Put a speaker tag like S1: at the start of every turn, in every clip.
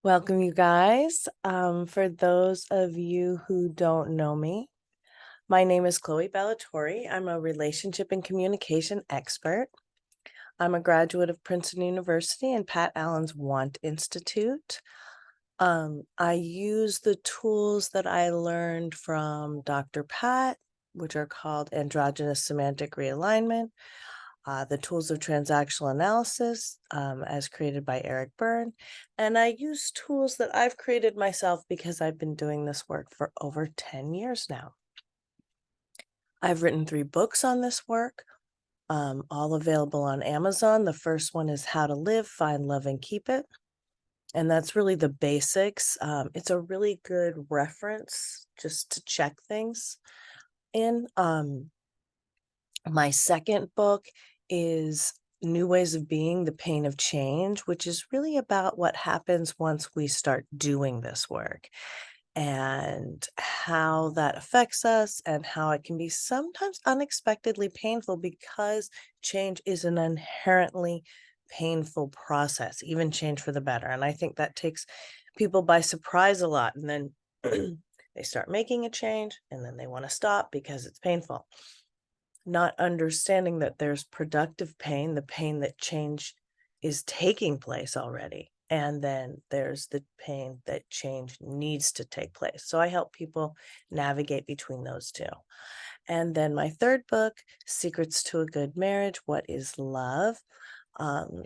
S1: Welcome, you guys. For those of you who don't know me, my name is Chloe Bellatori. I'm a relationship and communication expert. I'm a graduate of Princeton University and Pat Allen's Want Institute. I use the tools that I learned from Dr. Pat, which are called androgynous semantic realignment, the tools of transactional analysis, as created by Eric Byrne. And I use tools that I've created myself because I've been doing this work for over 10 years now. I've written 3 books on this work, all available on Amazon. The first one is How to Live, Find Love, and Keep It. And that's really the basics. It's a really good reference just to check things in. My second book is New Ways of Being, The Pain of Change, which is really about what happens once we start doing this work and how that affects us and how it can be sometimes unexpectedly painful because change is an inherently painful process, even change for the better. And I think that takes people by surprise a lot. And then they start making a change and then they want to stop because it's painful, not understanding that there's productive pain, the pain that change is taking place already. And then there's the pain that change needs to take place. So I help people navigate between those two. And then my third book, Secrets to a Good Marriage, What is Love? Um,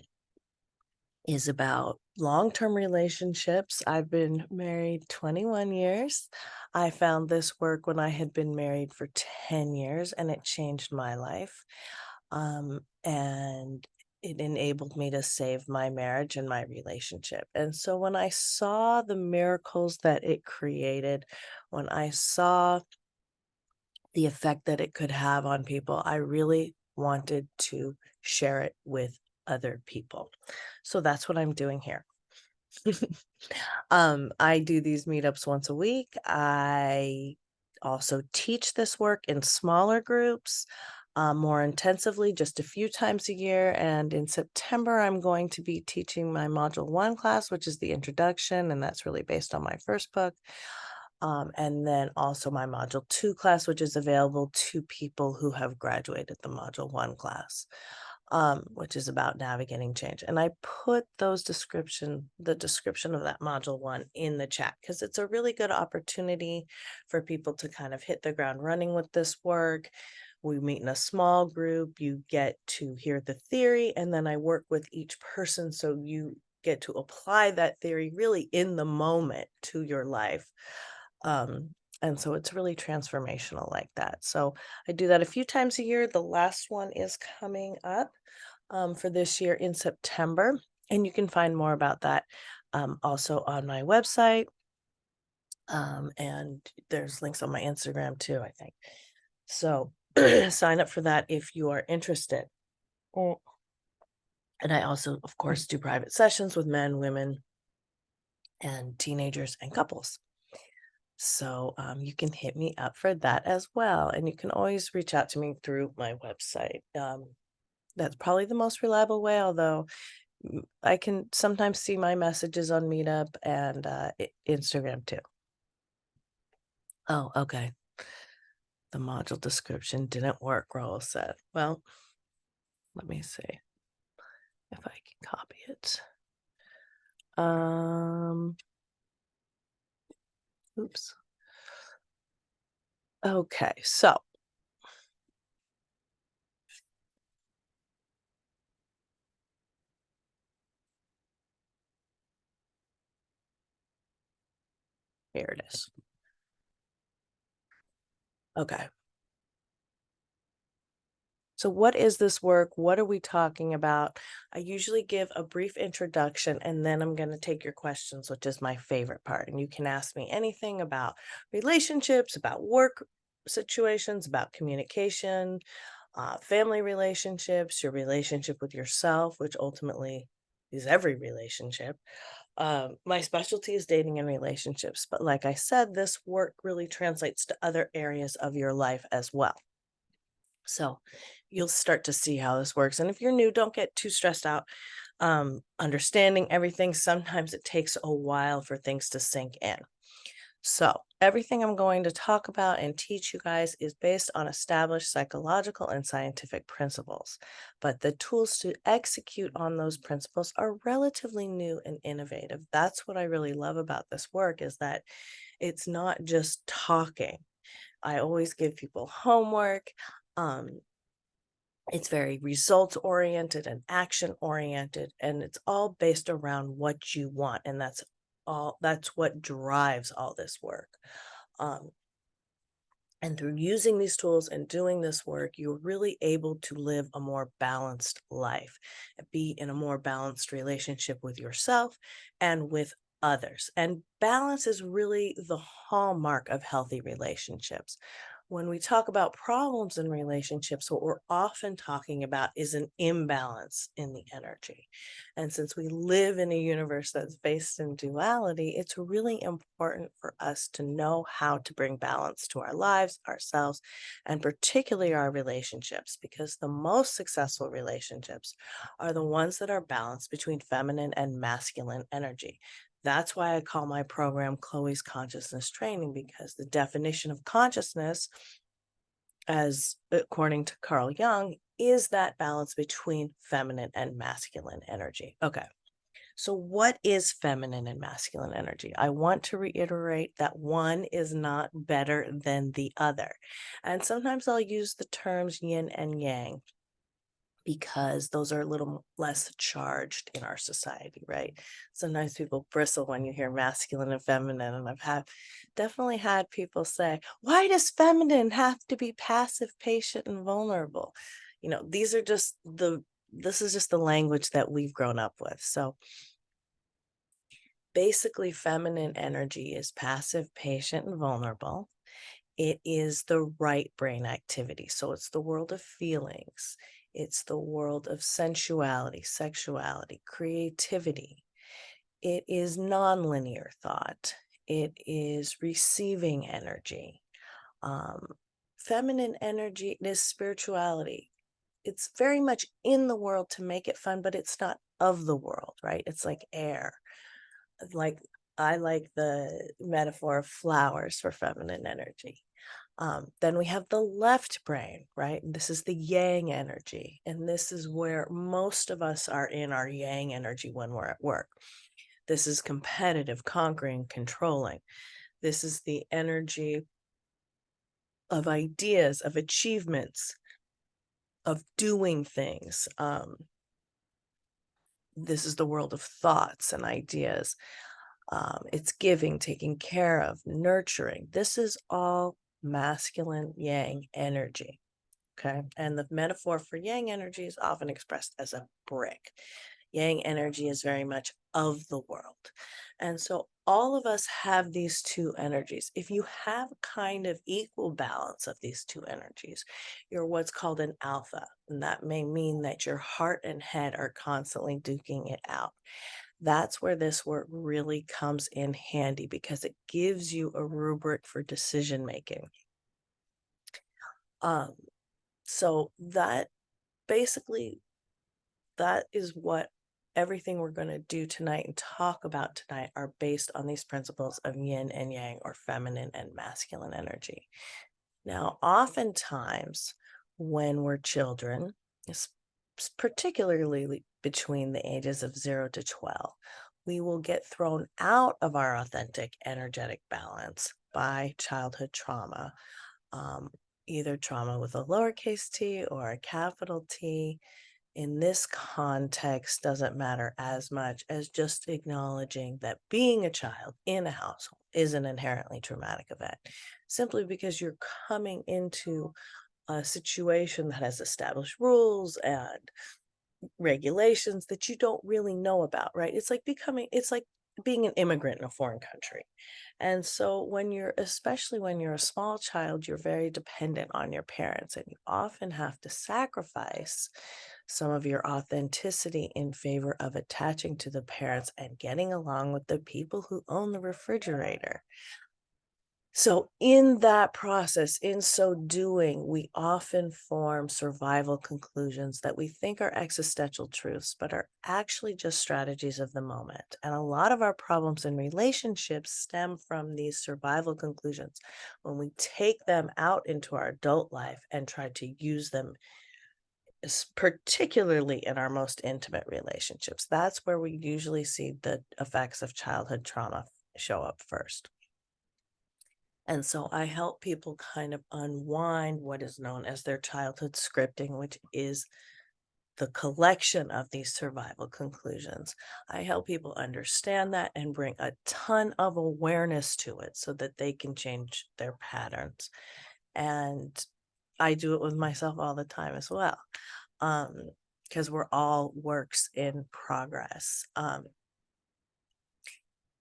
S1: is about long-term relationships. I've been married 21 years. I found this work when I had been married for 10 years and it changed my life. And it enabled me to save my marriage and my relationship. And so when I saw the miracles that it created, when I saw the effect that it could have on people, I really wanted to share it with other people. So that's what I'm doing here. I do these meetups once a week. I also teach this work in smaller groups, more intensively, just a few times a year. And in September, I'm going to be teaching my Module 1 class, which is the introduction, and that's really based on my first book. And then also my Module 2 class, which is available to people who have graduated the Module 1 class, which is about navigating change. And I put the description of that Module 1 in the chat because it's a really good opportunity for people to kind of hit the ground running with this work. We meet in a small group, you get to hear the theory, and then I work with each person so you get to apply that theory really in the moment to your life. And so it's really transformational like that. So I do that a few times a year. The last one is coming up for this year in September. And you can find more about that also on my website. And there's links on my Instagram too, I think. So sign up for that if you are interested. Mm. And I also, of course, do private sessions with men, women, and teenagers and couples. So you can hit me up for that as well. And you can always reach out to me through my website. That's probably the most reliable way, although I can sometimes see my messages on Meetup and Instagram too. Oh, okay. The module description didn't work, Raul said. Well, let me see if I can copy it. Oops. Okay, so here it is. Okay. So what is this work? What are we talking about? I usually give a brief introduction and then I'm going to take your questions, which is my favorite part. And you can ask me anything about relationships, about work situations, about communication, family relationships, your relationship with yourself, which ultimately is every relationship. My specialty is dating and relationships. But like I said, this work really translates to other areas of your life as well. So you'll start to see how this works. And if you're new, don't get too stressed out. understanding everything. Sometimes it takes a while for things to sink in. So, everything I'm going to talk about and teach you guys is based on established psychological and scientific principles. But the tools to execute on those principles are relatively new and innovative. That's what I really love about this work is that it's not just talking. I always give people homework. Um, it's very results oriented and action oriented, and it's all based around what you want. And that's what drives all this work. Um, and through using these tools and doing this work, you're really able to live a more balanced life, be in a more balanced relationship with yourself and with others. And balance is really the hallmark of healthy relationships. When we talk about problems in relationships, what we're often talking about is an imbalance in the energy. And since we live in a universe that's based in duality, it's really important for us to know how to bring balance to our lives, ourselves, and particularly our relationships, because the most successful relationships are the ones that are balanced between feminine and masculine energy. That's why I call my program Chloe's Consciousness Training, because the definition of consciousness, as according to Carl Jung, is that balance between feminine and masculine energy. Okay. So, what is feminine and masculine energy? I want to reiterate that one is not better than the other. And sometimes I'll use the terms yin and yang because those are a little less charged in our society, right? Sometimes people bristle when you hear masculine and feminine, and definitely had people say, "Why does feminine have to be passive, patient, and vulnerable?" These are just this is just the language that we've grown up with. So basically, feminine energy is passive, patient, and vulnerable. It is the right brain activity. So it's the world of feelings, it's the world of sensuality, sexuality, creativity. It is nonlinear thought, it is receiving energy. Um, Feminine energy is spirituality. It's very much in the world to make it fun, but it's not of the world, right? It's like air. Like I like the metaphor of flowers for feminine energy. Then we have the left brain, right? And this is the yang energy. And this is where most of us are in our yang energy when we're at work. This is competitive, conquering, controlling. This is the energy of ideas, of achievements, of doing things. This is the world of thoughts and ideas. It's giving, taking care of, nurturing. This is all masculine yang energy. Okay. And the metaphor for yang energy is often expressed as a brick. Yang energy is very much of the world. And so all of us have these two energies. If you have kind of equal balance of these two energies, you're what's called an alpha. And that may mean that your heart and head are constantly duking it out. That's where this work really comes in handy because it gives you a rubric for decision making. Um, so that is what everything we're going to do tonight and talk about tonight are based on these principles of yin and yang, or feminine and masculine energy. Now, oftentimes when we're children, particularly between the ages of 0 to 12, we will get thrown out of our authentic energetic balance by childhood trauma, either trauma with a lowercase t or a capital T. In this context, doesn't matter as much as just acknowledging that being a child in a household is an inherently traumatic event, simply because you're coming into a situation that has established rules and regulations that you don't really know about, right? It's like being an immigrant in a foreign country. And so especially when you're a small child, you're very dependent on your parents, and you often have to sacrifice some of your authenticity in favor of attaching to the parents and getting along with the people who own the refrigerator. So in that process, in so doing, we often form survival conclusions that we think are existential truths, but are actually just strategies of the moment. And a lot of our problems in relationships stem from these survival conclusions when we take them out into our adult life and try to use them, particularly in our most intimate relationships. That's where we usually see the effects of childhood trauma show up first. And so I help people kind of unwind what is known as their childhood scripting, which is the collection of these survival conclusions. I help people understand that and bring a ton of awareness to it so that they can change their patterns. And I do it with myself all the time as well. Because we're all works in progress.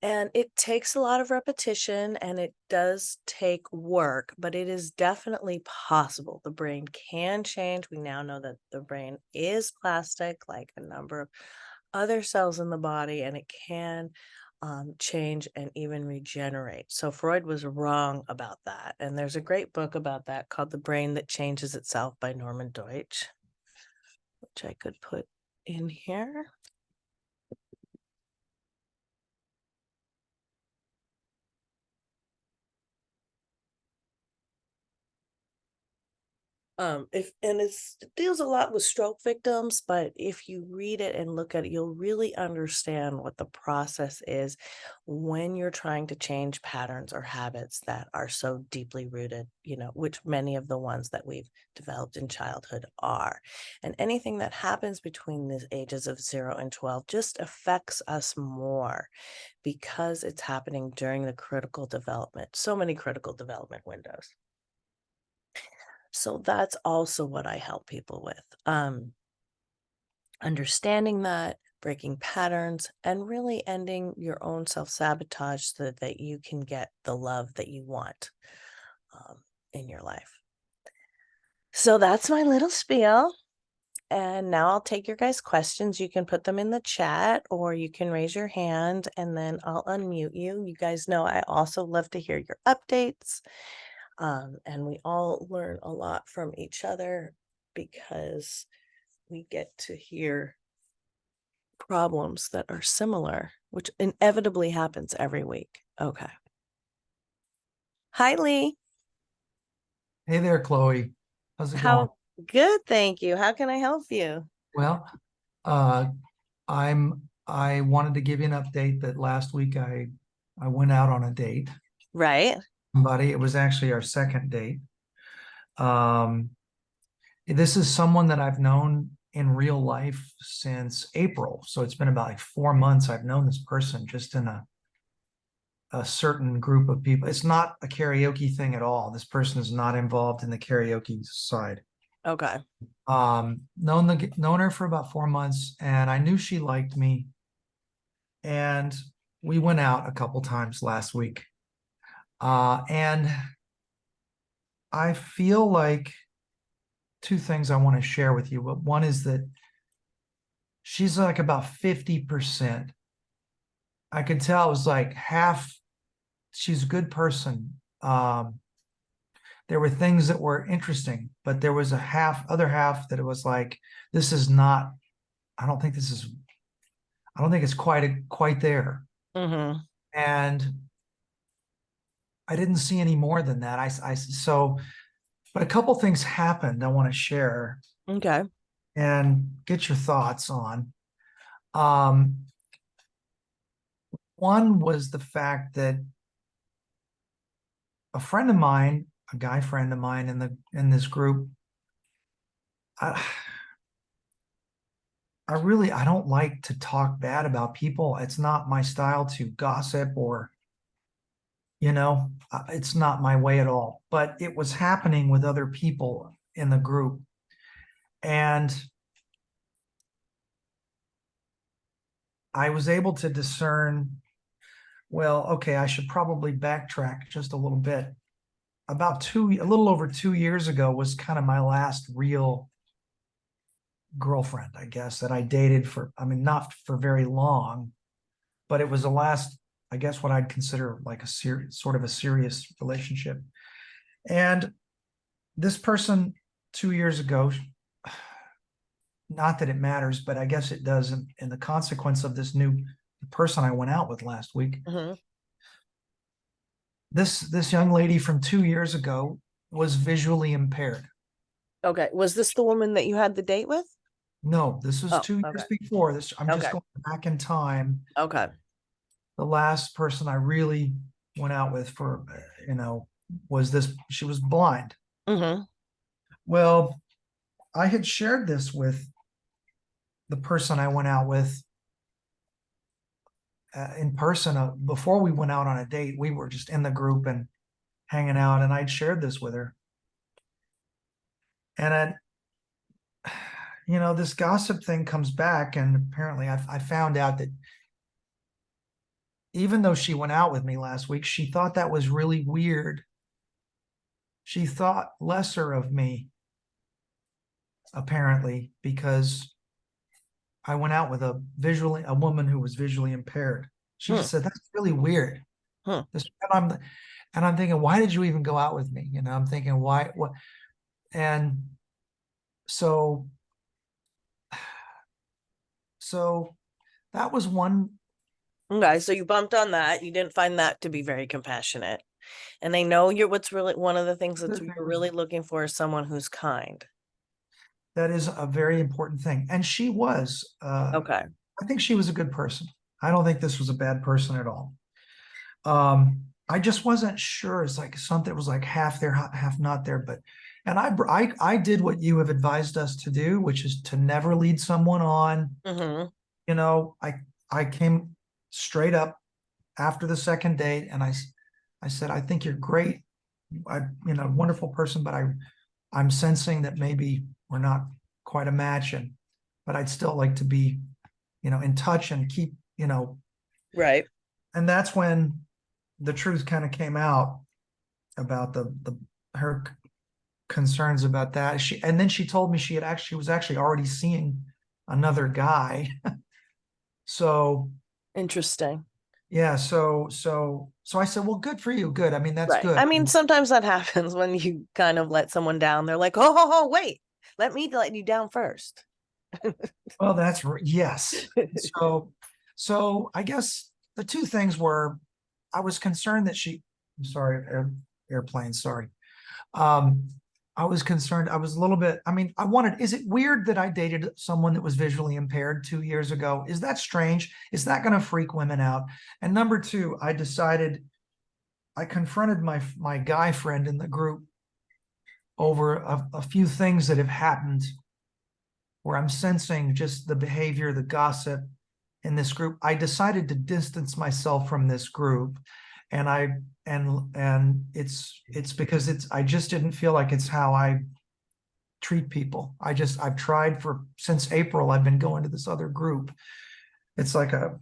S1: And it takes a lot of repetition and it does take work, but it is definitely possible. The brain can change. We now know that the brain is plastic, like a number of other cells in the body, and it can change and even regenerate. So Freud was wrong about that. And there's a great book about that called The Brain That Changes Itself by Norman Deutsch, which I could put in here. If and it deals a lot with stroke victims, but if you read it and look at it, you'll really understand what the process is when you're trying to change patterns or habits that are so deeply rooted, which many of the ones that we've developed in childhood are. And anything that happens between the ages of 0 and 12 just affects us more because it's happening during the critical development, so many critical development windows. So that's also what I help people with. Understanding that, breaking patterns, and really ending your own self sabotage so that you can get the love that you want in your life. So that's my little spiel. And now I'll take your guys' questions. You can put them in the chat or you can raise your hand and then I'll unmute you. You guys know I also love to hear your updates. And we all learn a lot from each other because we get to hear problems that are similar, which inevitably happens every week. Okay. Hi, Lee.
S2: Hey there, Chloe. How's it going?
S1: How good, thank you. How can I help you?
S2: Well, uh, I wanted to give you an update that last week I went out on a date.
S1: Right.
S2: Somebody, it was actually our second date. Um, this is someone that I've known in real life since April. So it's been about like 4 months I've known this person just in a certain group of people. It's not a karaoke thing at all. This person is not involved in the karaoke side.
S1: Okay.
S2: Known her for about 4 months, and I knew she liked me. And we went out a couple times last week. And I feel like two things I want to share with you. But one is that she's like about 50%. I could tell it was like half, she's a good person. There were things that were interesting, but there was other half that it was like, this is not, I don't think this is, I don't think it's quite there.
S1: Mm-hmm.
S2: And I didn't see any more than that. So, but a couple things happened I want to share
S1: Okay.
S2: and get your thoughts on. Um, One was the fact that a friend of mine, a guy friend of mine in this group, I, I don't like to talk bad about people. It's not my style to gossip or, it's not my way at all. But it was happening with other people in the group. And I was able to discern, well, okay, I should probably backtrack just a little bit. A little over 2 years ago was kind of my last real girlfriend, I guess, that I dated for, I mean, not for very long, but it was the last I guess, what I'd consider like a sort of a serious relationship. And this person 2 years ago, not that it matters, but I guess it does in the consequence of this new person I went out with last week.
S1: Mm-hmm.
S2: This young lady from 2 years ago was visually impaired.
S1: Okay. Was this the woman that you had the date with?
S2: No, this was
S1: Oh,
S2: 2 years
S1: okay.
S2: before this. I'm just
S1: Okay.
S2: going back in time.
S1: Okay.
S2: The last person I really went out with for, was this, she was blind.
S1: Mm-hmm.
S2: Well, I had shared this with the person I went out with in person before we went out on a date. We were just in the group and hanging out, and I'd shared this with her. And this gossip thing comes back, and apparently I found out that even though she went out with me last week, she thought that was really weird. She thought lesser of me, apparently, because I went out with a woman who was visually impaired. She
S1: Hmm.
S2: just said, "That's really weird."
S1: Hmm.
S2: And I'm thinking, why did you even go out with me? I'm thinking, why, what? And so, so that was one.
S1: Okay. So you bumped on that. You didn't find that to be very compassionate. And I know you're what's really one of the things that you're really looking for is someone who's kind.
S2: That is a very important thing. And she was,
S1: Okay.
S2: I think she was a good person. I don't think this was a bad person at all. I just wasn't sure. It's like something was like half there, half not there. And I did what you have advised us to do, which is to never lead someone on.
S1: Mm-hmm.
S2: You know, I came straight up after the second date, and I said, I think you're great. Wonderful person, but I'm sensing that maybe we're not quite a match, but I'd still like to be, in touch and keep,
S1: Right.
S2: and that's when the truth kind of came out about her concerns about that. And then she told me she was actually already seeing another guy. So
S1: Interesting.
S2: yeah, so I said, well, good for you. Good. I mean, that's
S1: Right.
S2: good.
S1: I mean, sometimes that happens when you kind of let someone down. They're like, oh, wait, let me let you down first.
S2: Well, yes. So I guess the two things were, I was concerned that I'm sorry, airplane, sorry. Um, I was concerned. I was a little bit, is it weird that I dated someone that was visually impaired 2 years ago? Is that strange? Is that going to freak women out? And number two, I confronted my guy friend in the group over a few things that have happened where I'm sensing just the behavior, the gossip in this group. I decided to distance myself from this group, and it's because I just didn't feel like it's how I treat people. I've tried since April. I've been going to this other group. It's like a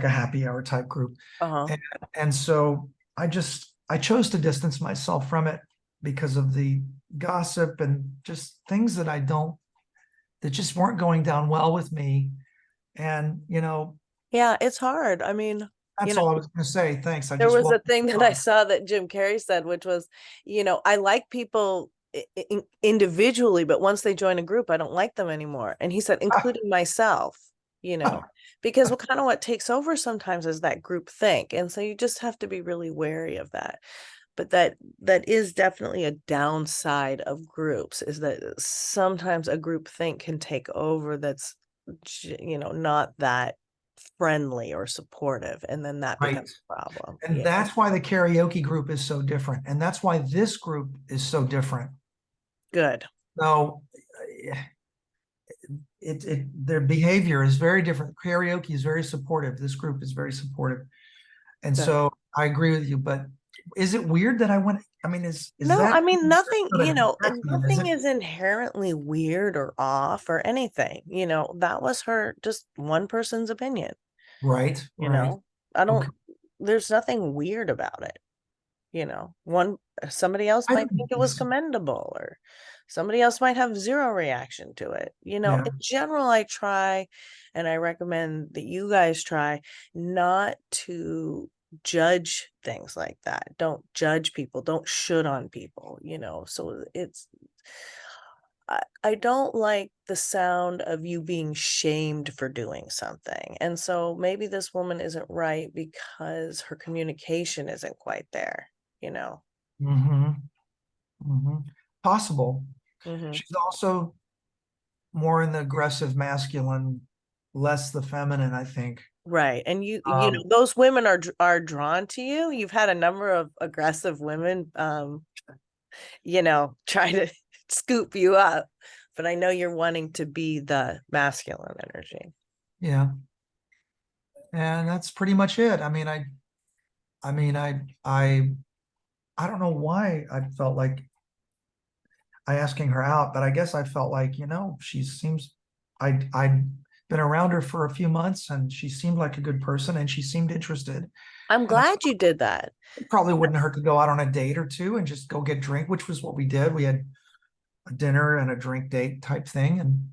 S2: happy hour type group,
S1: Uh-huh.
S2: and so I chose to distance myself from it because of the gossip and just things that just weren't going down well with me. And
S1: Yeah, it's hard. I mean,
S2: that's all I was going to say. Thanks. I
S1: there
S2: just
S1: was a
S2: walked.
S1: thing that I saw that Jim Carrey said, which was, I like people individually, but once they join a group, I don't like them anymore. And he said, including myself, you know, because what takes over sometimes is that group think. And so you just have to be really wary of that. But that is definitely a downside of groups, is that sometimes a group think can take over that's, not that friendly or supportive, and then that
S2: Right.
S1: becomes a problem.
S2: And that's why the karaoke group is so different. And that's why this group is so different.
S1: Good.
S2: So their behavior is very different. Karaoke is very supportive. This group is very supportive. And
S1: Good.
S2: so I agree with you, but is it weird that I went? I mean, is
S1: No,
S2: that
S1: I mean, nothing,
S2: is
S1: nothing
S2: it?
S1: is inherently weird or off or anything. That was her, just one person's opinion,
S2: Right,
S1: you
S2: right.
S1: know. I
S2: Okay.
S1: don't, there's nothing weird about it. One, somebody else
S2: I
S1: might
S2: don't
S1: think it
S2: think
S1: was
S2: so.
S1: commendable, or somebody else might have zero reaction to it. In
S2: Yeah.
S1: general, I try, And I recommend that you guys try not to judge things like that. Don't judge people, don't should on people, So I don't like the sound of you being shamed for doing something. And so maybe this woman isn't right because her communication isn't quite there, you know.
S2: Mm-hmm. Mm-hmm. Possible.
S1: Hmm.
S2: She's also more in the aggressive masculine, less the feminine, I think.
S1: Right. And
S2: Um,
S1: those women are drawn to you. You've had a number of aggressive women try to scoop you up, but I know you're wanting to be the masculine energy.
S2: yeah. And that's pretty much it. I mean, I don't know why I felt like I asking her out, but I guess I felt like, she seems, I'd been around her for a few months and she seemed like a good person and she seemed interested.
S1: I'm
S2: And I
S1: glad you did that.
S2: it probably wouldn't hurt to go out on a date or two and just go get drink, which was what we did. We had a dinner and a drink date type thing. And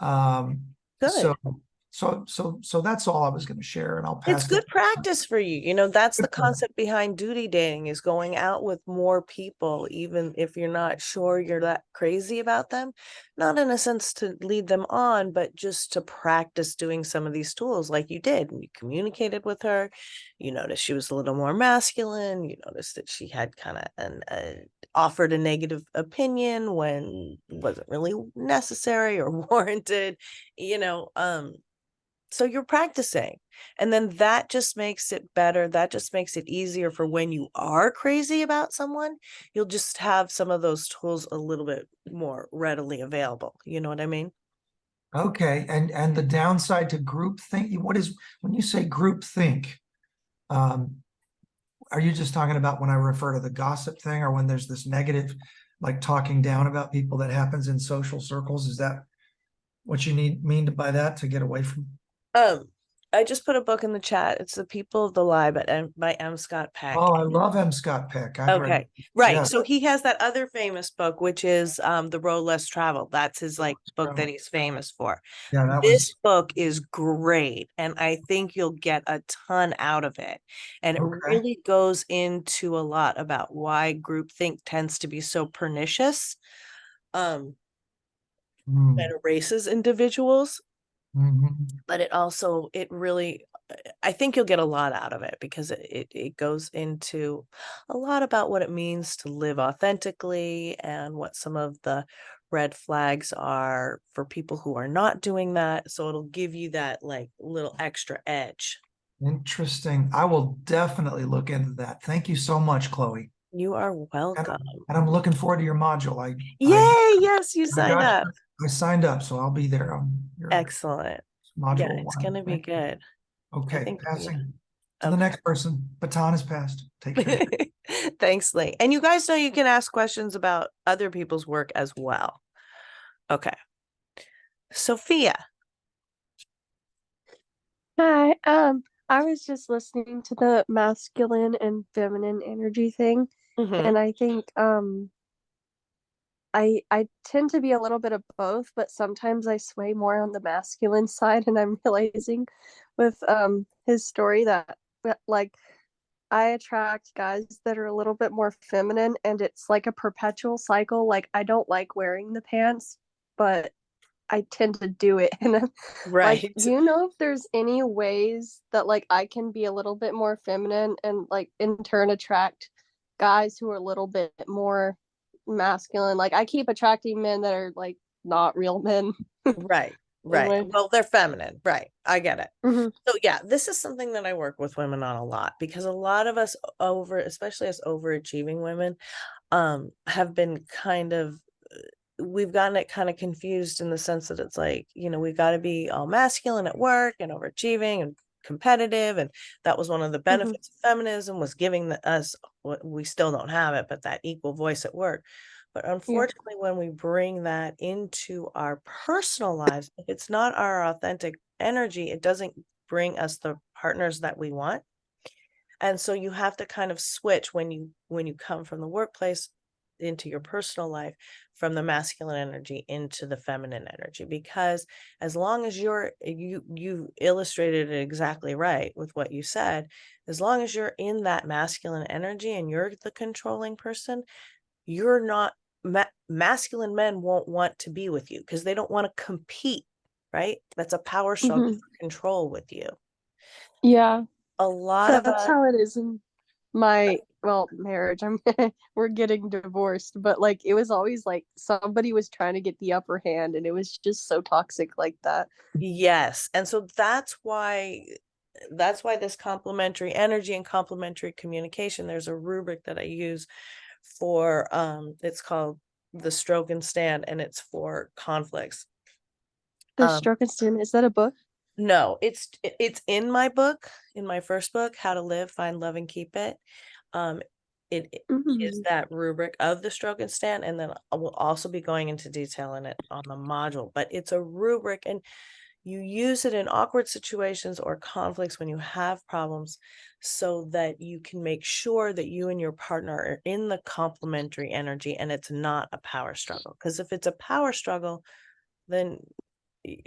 S2: um, so
S1: Good.
S2: so that's all I was going to share, and I'll
S1: It's
S2: pass it.
S1: good practice for you. That's the
S2: Good for her.
S1: concept behind duty dating is going out with more people, even if you're not sure you're that crazy about them. Not in a sense to lead them on, but just to practice doing some of these tools like you did. And you communicated with her. You noticed she was a little more masculine. You noticed that she had kind of offered a negative opinion when it wasn't really necessary or warranted, you know. So you're practicing, and then that just makes it better, that just makes it easier for when you are crazy about someone, you'll just have some of those tools a little bit more readily available, you know what I mean?
S2: Okay, and the downside to group think, what is when you say group think? Um, are you just talking about when I refer to the gossip thing, or when there's this negative, like talking down about people that happens in social circles? Is that what you mean by that to get away from?
S1: um I just put a book in the chat. It's The People of the Lie by M. Scott Peck.
S2: Oh, I love M. Scott Peck. I've read,
S1: Okay, right.
S2: yeah,
S1: So he has that other famous book, which is The Road Less Traveled. That's his like book that he's famous for.
S2: yeah, that
S1: This
S2: was
S1: book is great, and I think you'll get a ton out of it. And it
S2: okay.
S1: really goes into a lot about why groupthink tends to be so pernicious, um, and
S2: Mm,
S1: erases individuals.
S2: mhm.
S1: But it really, I think you'll get a lot out of it because it goes into a lot about what it means to live authentically and what some of the red flags are for people who are not doing that. So it'll give you that like little extra edge.
S2: Interesting. I will definitely look into that. Thank you so much, Chloe.
S1: You are
S2: And,
S1: welcome.
S2: and I'm looking forward to your module.
S1: Yay! Yes, you
S2: I
S1: signed
S2: got
S1: up.
S2: you. I signed up, so I'll be there on your
S1: Excellent. Yeah,
S2: module
S1: it's
S2: one.
S1: gonna be good. I
S2: Okay,
S1: think, yeah.
S2: passing to the
S1: Okay.
S2: next person. Baton is passed. Take care.
S1: Thanks, Lee. And you guys know you can ask questions about other people's work as well. Okay. Sophia.
S3: Hi, I was just listening to the masculine and feminine energy thing,
S1: Hmm.
S3: and I think I tend to be a little bit of both, but sometimes I sway more on the masculine side, and I'm realizing with his story that like I attract guys that are a little bit more feminine, and it's like a perpetual cycle. Like I don't like wearing the pants, but I tend to do it. And like,
S1: Right.
S3: do you know if there's any ways that like I can be a little bit more feminine and like in turn attract guys who are a little bit more masculine? Like I keep attracting men that are like not real men.
S1: Right. Right.
S3: Anyway.
S1: Well, they're feminine. Right. I get it.
S3: Hmm.
S1: So yeah, this is something that I work with women on a lot because a lot of us especially as overachieving women, have been kind of we've gotten it kind of confused in the sense that it's like, we got to be all masculine at work and overachieving and competitive. And that was one of the
S3: Hmm.
S1: benefits of feminism was giving us, we still don't have it, but that equal voice at work. But
S3: Yeah.
S1: unfortunately, when we bring that into our personal lives, if it's not our authentic energy, it doesn't bring us the partners that we want. And so you have to kind of switch when you come from the workplace into your personal life from the masculine energy into the feminine energy, because as long as you illustrated it exactly right with what you said, as long as you're in that masculine energy and you're the controlling person, you're not masculine men won't want to be with you because they don't want to compete, right? That's a power struggle for control with you.
S3: Yeah.
S1: A lot of
S3: That's how it is in my marriage. We're getting divorced, but like it was always like somebody was trying to get the upper hand and it was just so toxic like that.
S1: yes. And so that's why this complementary energy and complementary communication, there's a rubric that I use for it's called the stroke and stand, and it's for conflicts.
S3: The Stroke and Stand, is that a book?
S1: No, it's in my book, in my first book, How to Live, Find Love and Keep It. It is that rubric of the stroke and stand, and then I will also be going into detail in it on the module, but it's a rubric and you use it in awkward situations or conflicts when you have problems so that you can make sure that you and your partner are in the complementary energy and it's not a power struggle. Because if it's a power struggle, then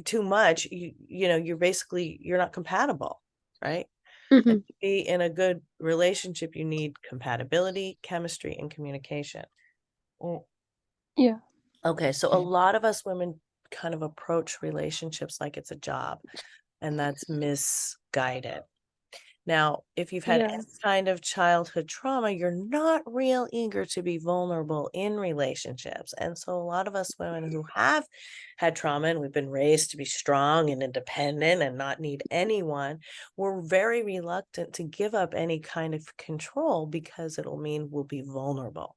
S1: too much, you're not compatible, right? And to be in a good relationship, you need compatibility, chemistry, and communication.
S3: Yeah.
S1: Okay, so a lot of us women kind of approach relationships like it's a job, and that's misguided. Now, if you've had any kind of childhood trauma, you're not real eager to be vulnerable in relationships. And so a lot of us women who have had trauma and we've been raised to be strong and independent and not need anyone, we're very reluctant to give up any kind of control because it'll mean we'll be vulnerable.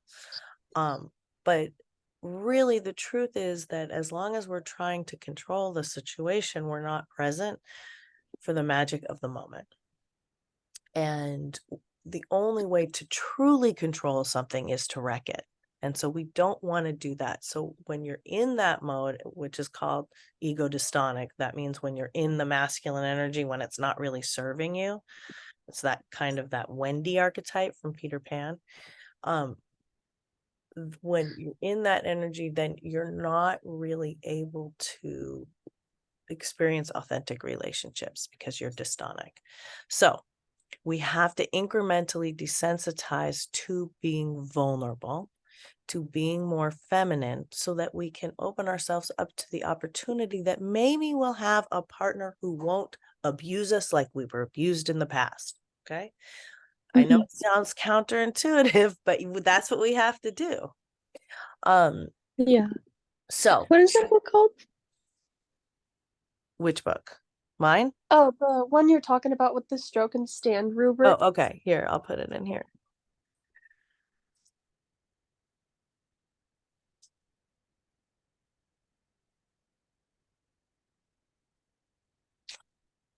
S1: But really the truth is that as long as we're trying to control the situation, we're not present for the magic of the moment. And the only way to truly control something is to wreck it. And so we don't want to do that. So when you're in that mode, which is called ego dystonic, that means when you're in the masculine energy, when it's not really serving you, it's that kind of that Wendy archetype from Peter Pan. When you're in that energy, then you're not really able to experience authentic relationships because you're dystonic. So we have to incrementally desensitize to being vulnerable, to being more feminine, so that we can open ourselves up to the opportunity that maybe we'll have a partner who won't abuse us like we were abused in the past. Okay. I know it sounds counterintuitive, but that's what we have to do.
S3: Yeah.
S1: So
S3: What is that book called?
S1: which book? Mine?
S3: Oh, the one you're talking about with the stroke and stand rubric.
S1: Oh, okay. Here, I'll put it in here.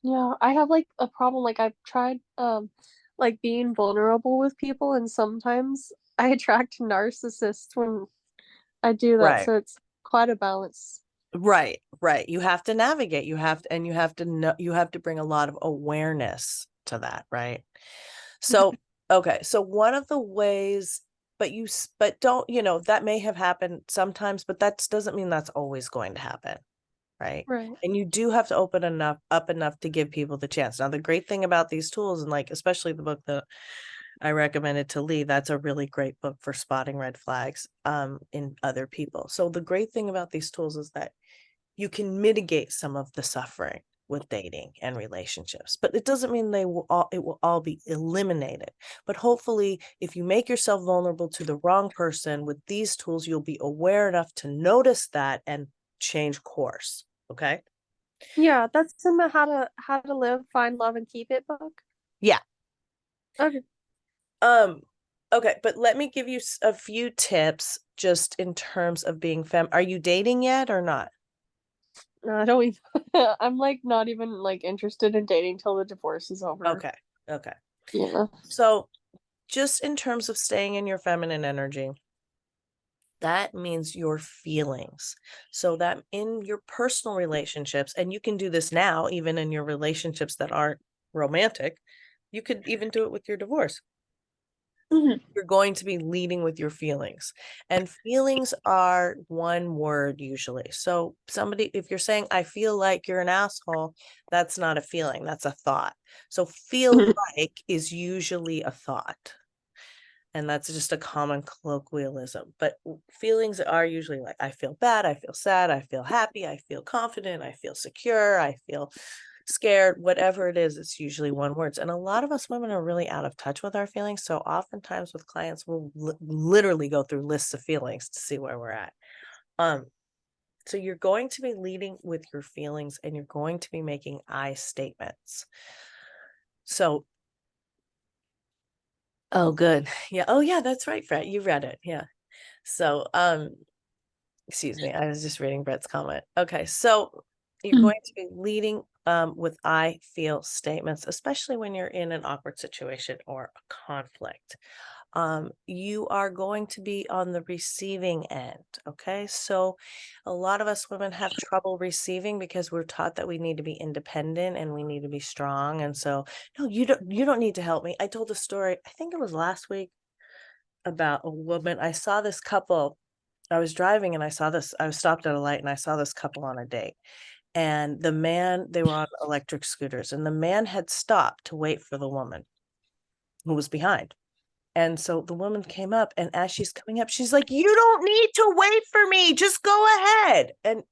S3: Yeah, I have like a problem. Like I've tried like being vulnerable with people, and sometimes I attract narcissists when I do that.
S1: Right.
S3: So it's quite a balance.
S1: Right. You have to navigate. You have to know, you have to bring a lot of awareness to that, right? So, okay. So one of the ways, but don't, that may have happened sometimes, but that doesn't mean that's always going to happen. Right.
S3: Right.
S1: And you do have to open up enough to give people the chance. Now, the great thing about these tools, and like, especially the book that I recommended to Lee, that's a really great book for spotting red flags in other people. So the great thing about these tools is that you can mitigate some of the suffering with dating and relationships, but it doesn't mean it will all be eliminated. But hopefully, if you make yourself vulnerable to the wrong person with these tools, you'll be aware enough to notice that and change course. Okay.
S3: Yeah, that's in the How to Live, Find Love, and Keep It book.
S1: Yeah.
S3: Okay.
S1: Okay, but let me give you a few tips just in terms of being Are you dating yet or not?
S3: No, I don't even I'm like not even like interested in dating till the divorce is over.
S1: Okay.
S3: Yeah.
S1: So just in terms of staying in your feminine energy, that means your feelings. So that in your personal relationships, and you can do this now, even in your relationships that aren't romantic, you could even do it with your divorce. You're going to be leading with your feelings, and feelings are one word usually. So if you're saying, I feel like you're an asshole, that's not a feeling, that's a thought. So feel like is usually a thought. And that's just a common colloquialism. But feelings are usually like, I feel bad, I feel sad, I feel happy, I feel confident, I feel secure, I feel scared, whatever it is, it's usually one words. And a lot of us women are really out of touch with our feelings. So oftentimes with clients, we'll literally go through lists of feelings to see where we're at. So you're going to be leading with your feelings, and you're going to be making I statements. So, oh, good. Yeah. Oh, yeah, that's right, Fred. You read it. Yeah. So, excuse me, I was just reading Brett's comment. Okay, so you're going to be leading with I feel statements, especially when you're in an awkward situation or a conflict. You are going to be on the receiving end. Okay, so a lot of us women have trouble receiving because we're taught that we need to be independent and we need to be strong. And so, no, you don't need to help me. I told a story, I think it was last week, about a woman. I saw this couple. I was driving and I was stopped at a light and I saw this couple on a date. And they were on electric scooters, and the man had stopped to wait for the woman who was behind. And so the woman came up, and as she's coming up, she's like, "You don't need to wait for me. Just go ahead." And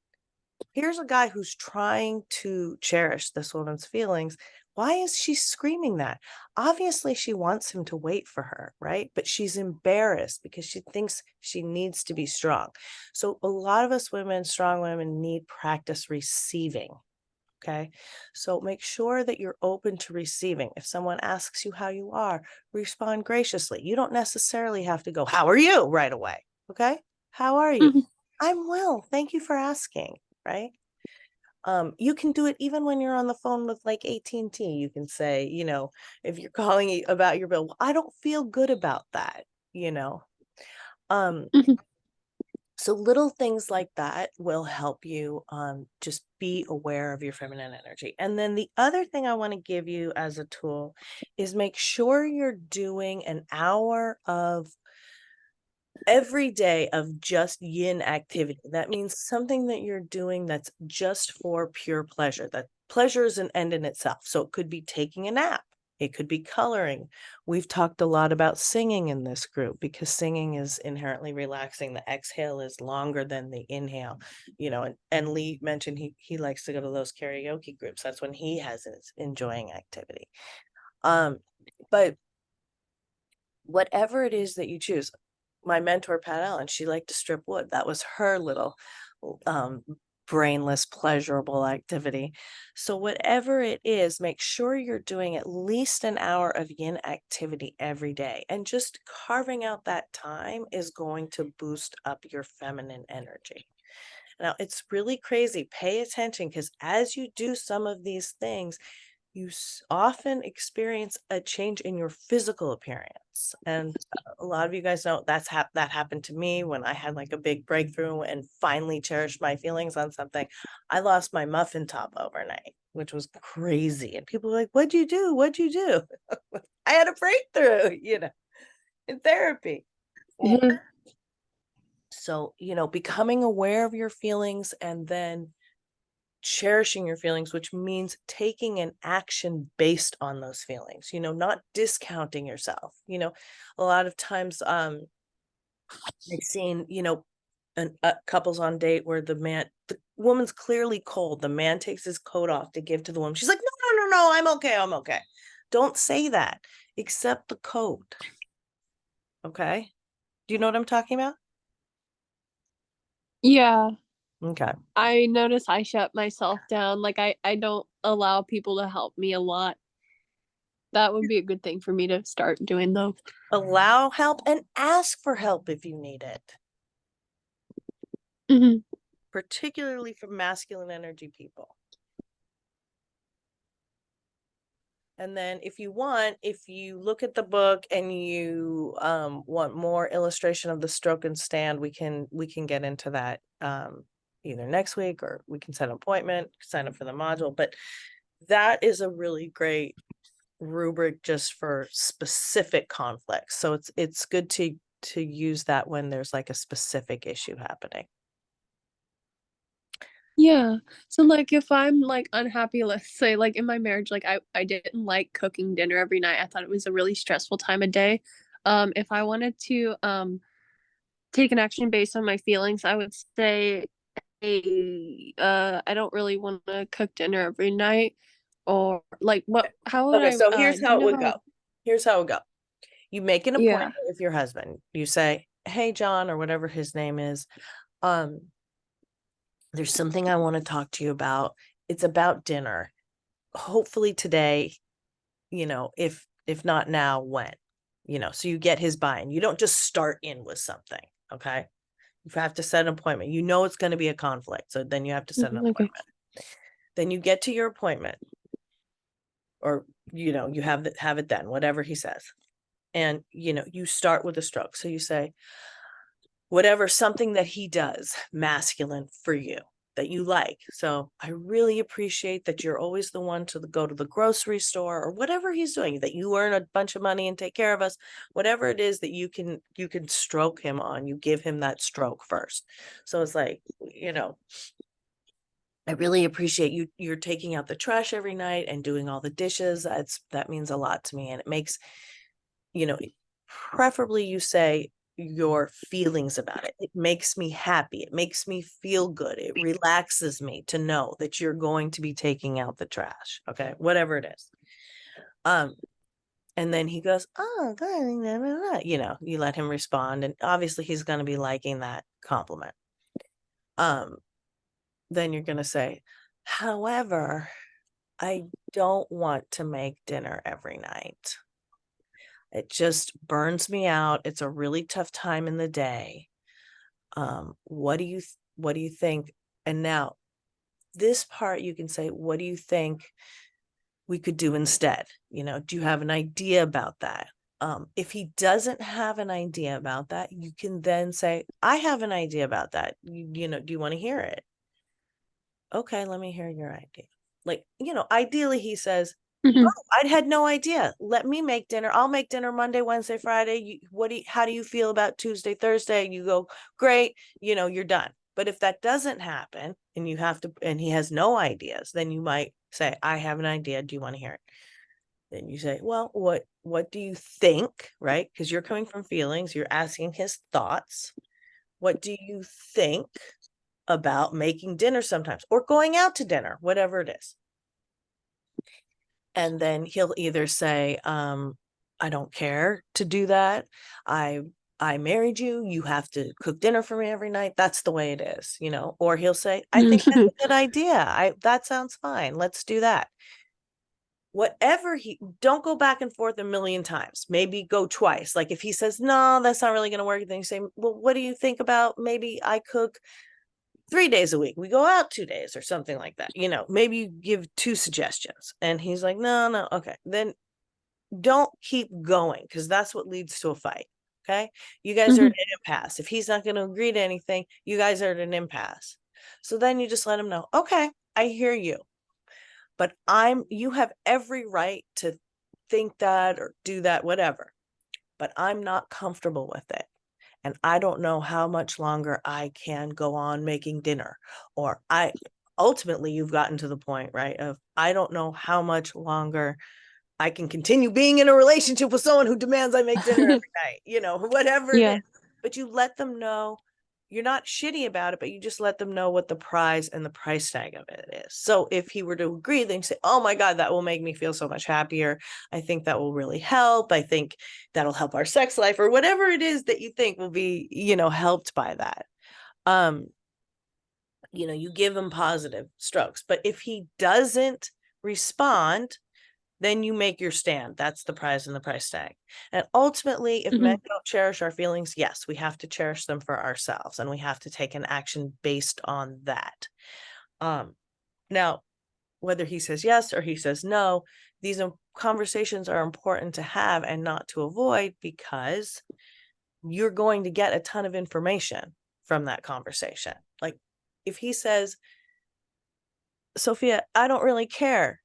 S1: here's a guy who's trying to cherish this woman's feelings. Why is she screaming that? Obviously, she wants him to wait for her, right? But she's embarrassed because she thinks she needs to be strong. So a lot of us women, strong women, need practice receiving. Okay. So make sure that you're open to receiving. If someone asks you how you are, respond graciously. You don't necessarily have to go, "How are you?" right away. Okay. How are you? "I'm well. Thank you for asking." Right. You can do it even when you're on the phone with like AT&T. You can say, if you're calling about your bill, "Well, I don't feel good about that, you know. Um, so little things like that will help you just be aware of your feminine energy. And then the other thing I want to give you as a tool is make sure you're doing an hour of every day of just yin activity. That means something that you're doing that's just for pure pleasure. That pleasure is an end in itself. So it could be taking a nap. It could be coloring. We've talked a lot about singing in this group because singing is inherently relaxing. The exhale is longer than the inhale, and Lee mentioned he likes to go to those karaoke groups. That's when he has his enjoying activity. But whatever it is that you choose, my mentor, Pat Allen, she liked to strip wood. That was her little brainless, pleasurable activity. So whatever it is, make sure you're doing at least an hour of yin activity every day. And just carving out that time is going to boost up your feminine energy. Now, it's really crazy. Pay attention, because as you do some of these things, you often experience a change in your physical appearance. And a lot of you guys know that happened to me when I had like a big breakthrough and finally cherished my feelings on something. I lost my muffin top overnight, which was crazy. And people were like, "What'd you do? What'd you do?" I had a breakthrough, in therapy. So, becoming aware of your feelings and then cherishing your feelings, which means taking an action based on those feelings, not discounting yourself. A lot of times I've seen, couples on date where the woman's clearly cold. The man takes his coat off to give to the woman. She's like, "No, no, no, no, I'm okay. I'm okay." Don't say that. Accept the coat. Okay. Do you know what I'm talking about?
S3: Yeah,
S1: Okay.
S3: I notice I shut myself down. Like I don't allow people to help me a lot. That would be a good thing for me to start doing though.
S1: Allow help and ask for help if you need it, particularly from masculine energy people. And then if you look at the book and you want more illustration of the stroke and stand, we can get into that either next week, or we can set an appointment, sign up for the module. But that is a really great rubric just for specific conflicts. So it's good to use that when there's like a specific issue happening.
S3: Yeah. So like if I'm like unhappy, let's say like in my marriage, like I didn't like cooking dinner every night. I thought it was a really stressful time of day. If I wanted to take an action based on my feelings, I would say, hey, I don't really want to cook dinner every night. Or like what how would
S1: Okay,
S3: I
S1: so here's
S3: do
S1: how
S3: you
S1: it
S3: know
S1: would
S3: how
S1: go. Here's how it would go. You make an
S3: yeah.
S1: appointment with your husband. You say, "Hey, John," or whatever his name is. There's something I want to talk to you about. It's about dinner. Hopefully today, if not now, when? So you get his buy-in. You don't just start in with something, okay? You have to set an appointment. You know it's going to be a conflict, so then you have to set an
S3: Okay.
S1: appointment. Then you get to your appointment, or you have it then, whatever he says. And you start with a stroke. So you say, whatever, something that he does masculine for you that you like. So I really appreciate that you're always the one to go to the grocery store, or whatever he's doing, that you earn a bunch of money and take care of us, whatever it is that you can stroke him on. You give him that stroke first. So it's like, I really appreciate you're taking out the trash every night and doing all the dishes. That means a lot to me. And it makes, preferably you say your feelings about it. It makes me happy. It makes me feel good. It relaxes me to know that you're going to be taking out the trash. Okay. Whatever it is. And then he goes, "Oh, good." You let him respond. And obviously he's going to be liking that compliment. Then you're going to say, "However, I don't want to make dinner every night. It just burns me out. It's a really tough time in the day. What do you think?" And now this part you can say, "What do you think we could do instead? Do you have an idea about that?" If he doesn't have an idea about that, you can then say, "I have an idea about that. Do you want to hear it?" "Okay, let me hear your idea." Like, ideally he says,
S3: Mhm.
S1: "Oh, I had no idea. Let me make dinner. I'll make dinner Monday, Wednesday, Friday. How do you feel about Tuesday, Thursday?" You go, "Great," you're done. But if that doesn't happen and and he has no ideas, then you might say, "I have an idea. Do you want to hear it?" Then you say, "Well, what do you think?" Right? Because you're coming from feelings, you're asking his thoughts. "What do you think about making dinner sometimes, or going out to dinner, whatever it is?" And then he'll either say, "I don't care to do that. I married you. You have to cook dinner for me every night. That's the way it is," or he'll say, "I think that's a good idea. That sounds fine. Let's do that." Whatever don't go back and forth a million times. Maybe go twice. Like if he says, "No, that's not really going to work," then you say, "Well, what do you think about maybe I cook 3 days a week? We go out 2 days," or something like that. Maybe you give 2 suggestions and he's like, "No, no." Okay. Then don't keep going, because that's what leads to a fight. Okay. You guys are at
S3: Mhm.
S1: an impasse. If he's not going to agree to anything, you guys are at an impasse. So then you just let him know, "Okay, I hear you, but you have every right to think that or do that, whatever, but I'm not comfortable with it. And I don't know how much longer I can go on making dinner." Or ultimately you've gotten to the point, right, of, "I don't know how much longer I can continue being in a relationship with someone who demands I make dinner every night," whatever it
S3: Yeah.
S1: is. But you let them know you're not shitty about it, but you just let them know what the prize and the price tag of it is. So if he were to agree, then you say, "Oh my God, that will make me feel so much happier. I think that will really help. I think that'll help our sex life," or whatever it is that you think will be, helped by that. Um, you give him positive strokes. But if he doesn't respond, then you make your stand. That's the prize and the price tag. And ultimately, if men
S3: Mhm.
S1: don't cherish our feelings, yes, we have to cherish them for ourselves, and we have to take an action based on that. Now, whether he says yes or he says no, these conversations are important to have and not to avoid, because you're going to get a ton of information from that conversation. Like if he says, "Sophia, I don't really care,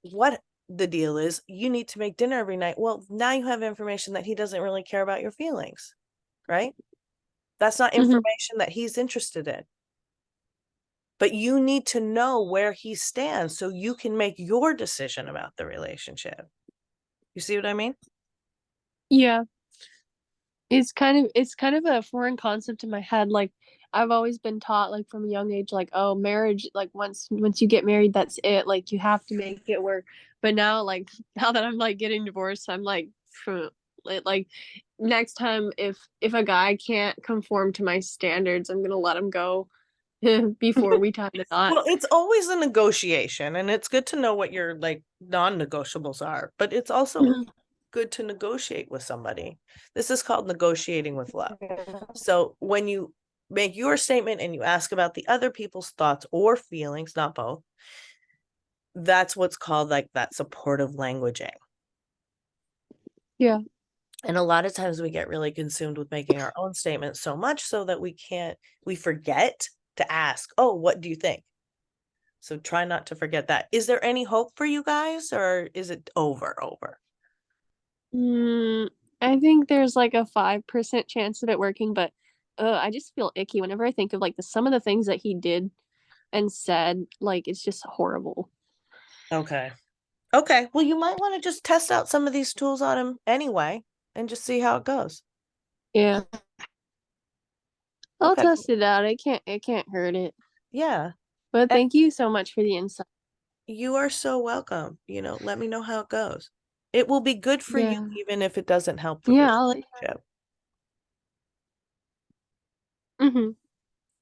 S1: what the deal is you need to make dinner every night. Well, now you have information that he doesn't really care about your feelings, right? That's not information that he's interested in. But you need to know where he stands so you can make your decision about the relationship. You see what I mean?
S3: Yeah. It's kind of a foreign concept in my head. Like I've always been taught like from a young age, like, oh, marriage, like once you get married, that's it. Like you have to make it work. But now, like now that I'm like getting divorced, I'm like, like next time if a guy can't conform to my standards, I'm gonna let him go before we tie the knot.
S1: Well, it's always a negotiation, and it's good to know what your like non-negotiables are, but it's also good to negotiate with somebody. This is called negotiating with love. So when you make your statement and you ask about the other people's thoughts or feelings, not both, that's what's called like that supportive languaging.
S3: Yeah.
S1: And a lot of times we get really consumed with making our own statements so much so that we forget to ask, oh, what do you think? So try not to forget that. Is there any hope for you guys, or is it over?
S3: I think there's like a 5% chance of it working, but I just feel icky whenever I think of like some of the things that he did and said. Like it's just horrible.
S1: Okay. Okay. Well, you might want to just test out some of these tools on him anyway and just see how it goes.
S3: Yeah. I'll
S1: Okay.
S3: test it out. It can't hurt it.
S1: Yeah.
S3: But
S1: And
S3: thank you so much for the insight.
S1: you are so welcome. Let me know how it goes. It will be good for you,
S3: Yeah.
S1: even if it doesn't help the
S3: Yeah,
S1: relationship.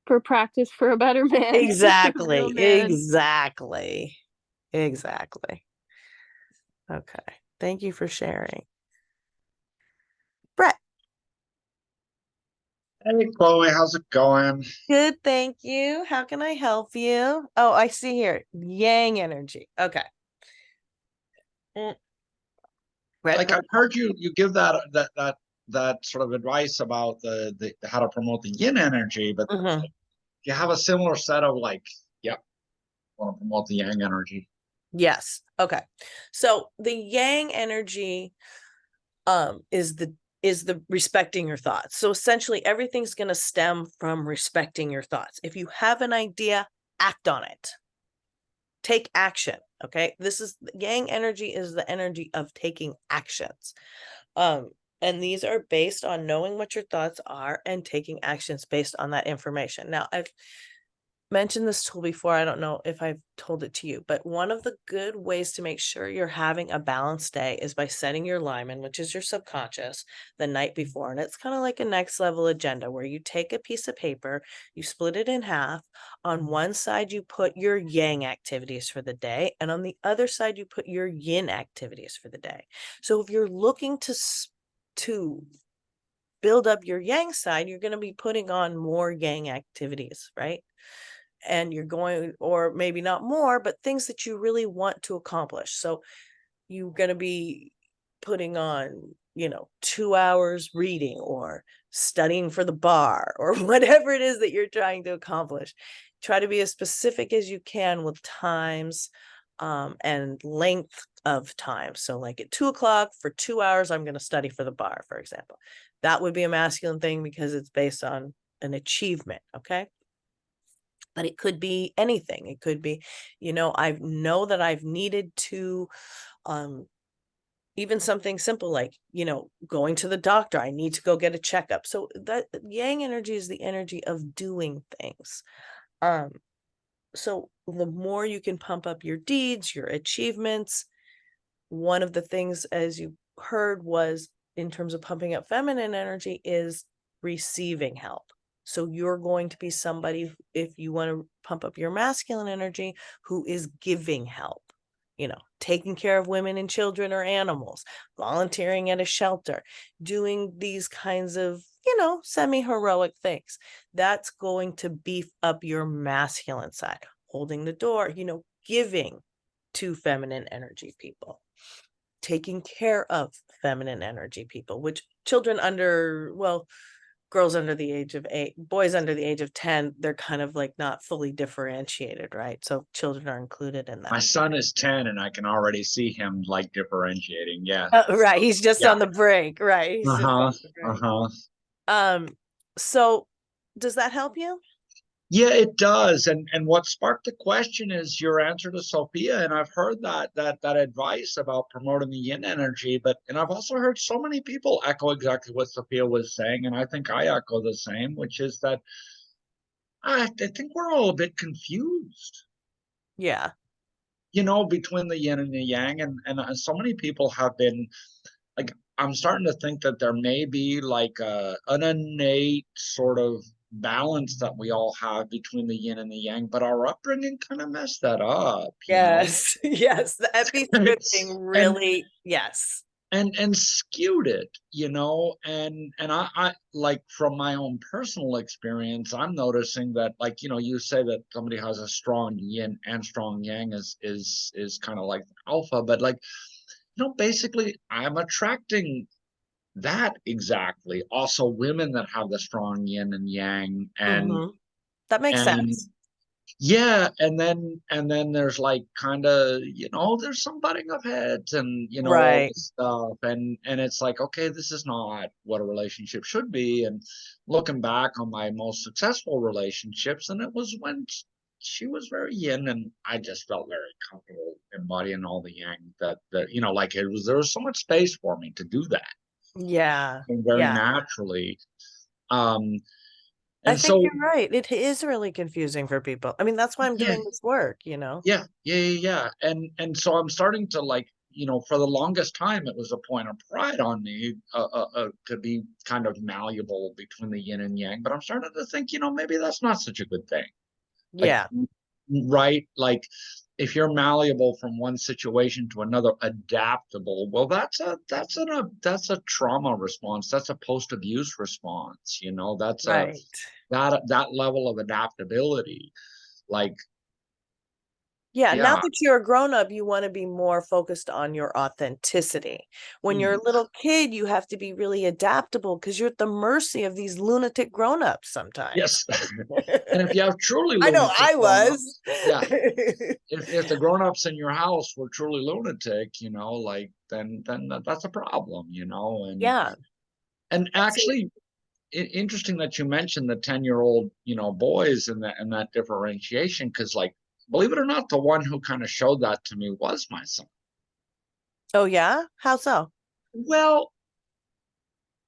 S3: for practice for a better man.
S1: Exactly.
S3: Real man.
S1: Exactly. Exactly. Okay. Thank you for sharing. Brett.
S4: Hey Chloe, how's it going?
S1: Good, thank you. How can I help you? Oh, I see here. Yang energy. Okay. Brett,
S4: Like I've heard you give that sort of advice about the how to promote the yin energy, but
S1: Mhm.
S4: you have a similar set of like, yep, want to promote the yang energy.
S1: Yes. Okay. So the yang energy is the respecting your thoughts. So essentially everything's going to stem from respecting your thoughts. If you have an idea, act on it. Take action. Okay? This is yang energy is the energy of taking actions. And these are based on knowing what your thoughts are and taking actions based on that information. Now, I've mentioned this tool before. I don't know if I've told it to you, but one of the good ways to make sure you're having a balanced day is by setting your lineman, which is your subconscious, the night before. And it's kind of like a next level agenda where you take a piece of paper, you split it in half. On one side, you put your yang activities for the day, and on the other side, you put your yin activities for the day. So if you're looking to build up your yang side, you're going to be putting on more yang activities, right? And you're going, or maybe not more, but things that you really want to accomplish. So you're going to be putting on 2 hours reading or studying for the bar or whatever it is that you're trying to accomplish. Try to be as specific as you can with times and length of time. So like at 2 o'clock for 2 hours, I'm going to study for the bar, for example. That would be a masculine thing because it's based on an achievement. Okay. But it could be anything. It could be, I know that I've needed to, even something simple like, going to the doctor. I need to go get a checkup. So that yang energy is the energy of doing things. So the more you can pump up your deeds, your achievements, one of the things, as you heard, was in terms of pumping up feminine energy is receiving help. So you're going to be somebody, if you want to pump up your masculine energy, who is giving help, taking care of women and children or animals, volunteering at a shelter, doing these kinds of, semi-heroic things. That's going to beef up your masculine side, holding the door, giving to feminine energy people, taking care of feminine energy people, which children under, well, girls under the age of 8, boys under the age of 10, they're kind of like not fully differentiated, right? So children are included in
S4: My
S1: that.
S4: son is 10 and I can already see him like differentiating. Yeah.
S1: Right. He's just
S4: Yeah.
S1: on the brink, right? He's just
S4: Uh-huh.
S1: on the brink.
S4: Uh-huh.
S1: So does that help you?
S4: Yeah, it does. And what sparked the question is your answer to Sophia. And I've heard that advice about promoting the yin energy, and I've also heard so many people echo exactly what Sophia was saying, and I think I echo the same, which is that I think we're all a bit confused,
S1: Yeah.
S4: between the yin and the yang, and so many people have been like, I'm starting to think that there may be like an innate sort of balance that we all have between the yin and the yang, but our upbringing kind of messed that up,
S1: Yes. Yes. The epi scripting
S4: and
S1: really, yes.
S4: and skewed it, and I like, from my own personal experience, I'm noticing that, like, you say that somebody has a strong yin and strong yang is kind of like alpha, but like, basically I'm attracting that exactly. Also, women that have the strong yin and yang,
S1: That makes
S4: and
S1: sense.
S4: yeah, and then there's like kind of, there's some butting of heads and all
S1: Right.
S4: this stuff, and it's like, okay, this is not what a relationship should be. And looking back on my most successful relationships, and it was when she was very yin, and I just felt very comfortable embodying all the yang, that like, there was so much space for me to do that,
S1: Yeah.
S4: and very
S1: Yeah.
S4: naturally. Um,
S1: I
S4: and
S1: think
S4: so,
S1: you're right. It is really confusing for people. I mean, that's why I'm
S4: yeah,
S1: doing this work,
S4: yeah. And so I'm starting to, like, for the longest time, it was a point of pride on me, to be kind of malleable between the yin and yang. But I'm starting to think, maybe that's not such a good thing. Like,
S1: Yeah.
S4: right? Like, if you're malleable from one situation to another, adaptable, well, that's a trauma response. That's a post-abuse response. That's
S1: Right.
S4: that level of adaptability. Like,
S1: Yeah, now
S4: yeah.
S1: that you're a grown up, you want to be more focused on your authenticity. When you're a little kid, you have to be really adaptable because you're at the mercy of these lunatic grown-ups sometimes.
S4: Yes. And if you have truly
S1: I know
S4: lunatic
S1: I was.
S4: grown-ups, yeah, if the grown-ups in your house were truly lunatic, like, then that's a problem, and
S1: Yeah.
S4: and
S1: So,
S4: actually, interesting that you mentioned the 10-year-old, boys, and that differentiation, because, like, believe it or not, the one who kind of showed that to me was my son.
S1: oh yeah? How so?
S4: Well,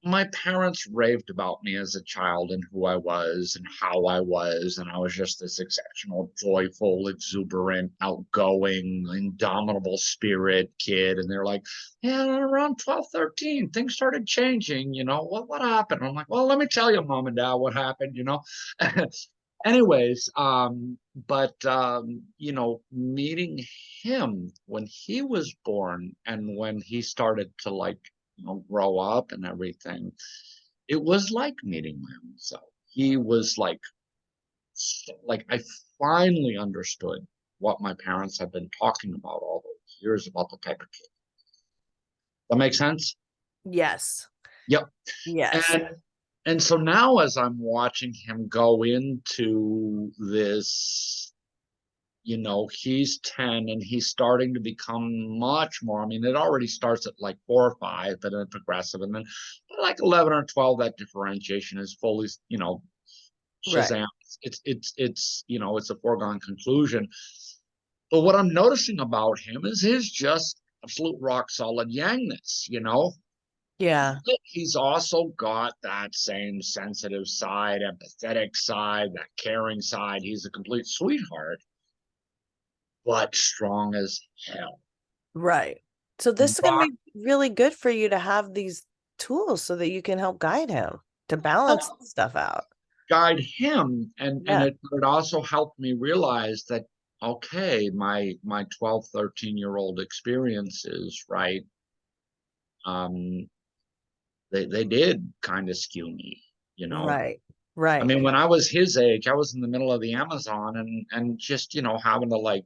S4: my parents raved about me as a child and who I was and how I was. And I was just this exceptional, joyful, exuberant, outgoing, indomitable spirit kid. And they're like, yeah, around 12, 13, things started changing. What happened? I'm like, well, let me tell you, mom and dad, what happened. Anyways, meeting him when he was born and when he started to, like, grow up and everything, it was like meeting my own self. He was like I finally understood what my parents had been talking about all those years about the type of kid. That makes sense?
S1: Yes.
S4: Yep.
S1: Yes.
S4: And so now, as I'm watching him go into this, he's 10 and he's starting to become much more. I mean, it already starts at like 4 or 5, but then progressive, and then like 11 or 12, that differentiation is fully,
S1: Right.
S4: Shazam. It's a foregone conclusion. But what I'm noticing about him is his just absolute rock solid yangness.
S1: Yeah.
S4: He's also got that same sensitive side, empathetic side, that caring side. He's a complete sweetheart, but strong as hell.
S1: Right. So this can
S4: Rock
S1: be really good for you to have these tools so that you can help guide him to balance stuff out.
S4: guide him, and
S1: Yeah.
S4: it also helped me realize that, okay, my 12, 13-year-old experiences, right, they did kind of skew me.
S1: Right.
S4: I
S1: Right.
S4: mean, when I was his age, I was in the middle of the Amazon, and just, having to, like,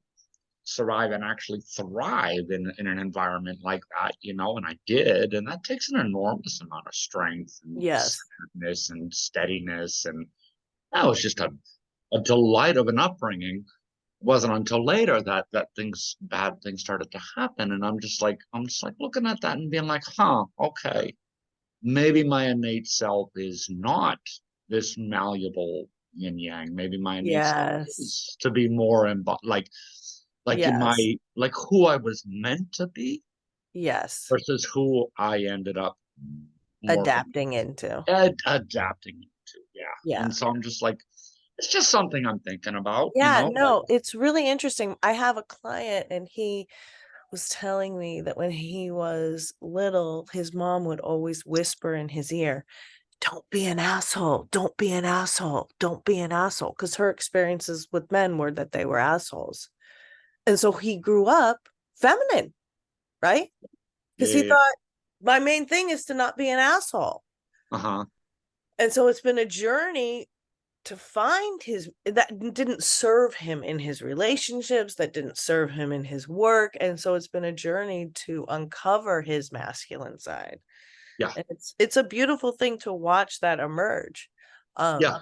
S4: survive and actually thrive in an environment like that, you know, and I did. And that takes an enormous amount of strength and
S1: Yes.
S4: centeredness and steadiness. And that was just a delight of an upbringing. It wasn't until later that bad things started to happen. And I'm just like looking at that and being like, huh, okay, maybe my innate self is not this malleable yin yang. Maybe my innate self
S1: Yes.
S4: is to be more like in my
S1: Yes.
S4: like who I was meant to be
S1: Yes.
S4: versus who I ended up
S1: Adapting into.
S4: adapting to. Yeah.
S1: Yeah.
S4: And so I'm just like, it's just something I'm thinking about, you
S1: Yeah,
S4: know?
S1: no, it's really interesting. I have a client and he was telling me that when he was little, his mom would always whisper in his ear, don't be an asshole, don't be an asshole, don't be an asshole. Because her experiences with men were that they were assholes. And so he grew up feminine, right? Because he
S4: Yeah.
S1: thought my main thing is to not be an asshole.
S4: Uh-huh.
S1: And so it's been a journey to find his that didn't serve him in his relationships, that didn't serve him in his work. And so it's been a journey to uncover his masculine side.
S4: Yeah.
S1: And it's a beautiful thing to watch that emerge.
S4: Yeah.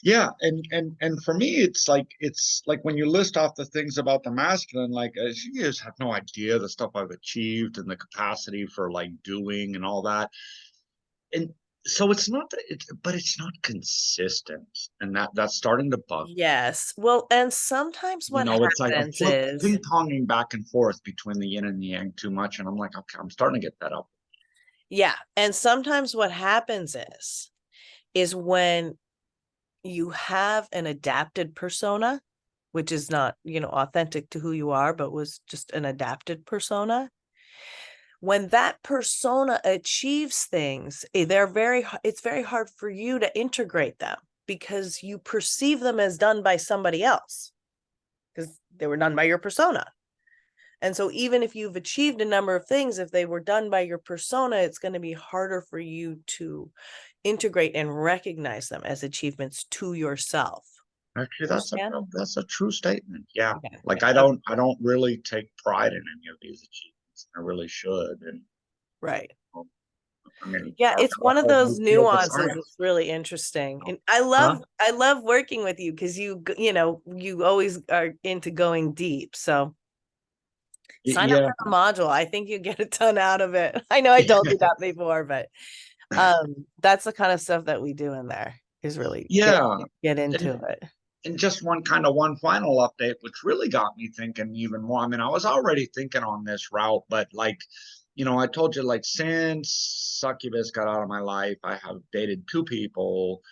S4: Yeah, and for me, it's like when you list off the things about the masculine, like as you just have no idea the stuff I've achieved and the capacity for like doing and all that. And so it's not that but it's not consistent, and that's starting to bug.
S1: Yes. Well, and sometimes
S4: You
S1: what
S4: know, it's like I'm
S1: happens is,
S4: ping-ponging back and forth between the yin and the yang too much, and I'm like, okay, I'm starting to get that up.
S1: yeah, and sometimes what happens is when you have an adapted persona, which is not, authentic to who you are, but was just an adapted persona. When that persona achieves things, it's very hard for you to integrate them because you perceive them as done by somebody else because they were done by your persona. And so even if you've achieved a number of things, if they were done by your persona, it's going to be harder for you to integrate and recognize them as achievements to yourself.
S4: Actually,
S1: Understand?
S4: that's a true statement. Yeah.
S1: Yeah.
S4: Like
S1: Yeah.
S4: I don't really take pride in any of these achievements. I really should. And
S1: Right.
S4: I mean,
S1: Yeah, it's one of those
S4: field of
S1: nuances.
S4: science.
S1: It's really interesting. And
S4: Huh?
S1: I love working with you because you always are into going deep. So sign up
S4: Yeah.
S1: for the module. I think you get a ton out of it. I know I told you that before, but that's the kind of stuff that we do in there is really
S4: Yeah.
S1: get
S4: And
S1: into it.
S4: and just one final update, which really got me thinking even more. I mean, I was already thinking on this route, but like, you know, I told you like since Succubus got out of my life, I have dated two people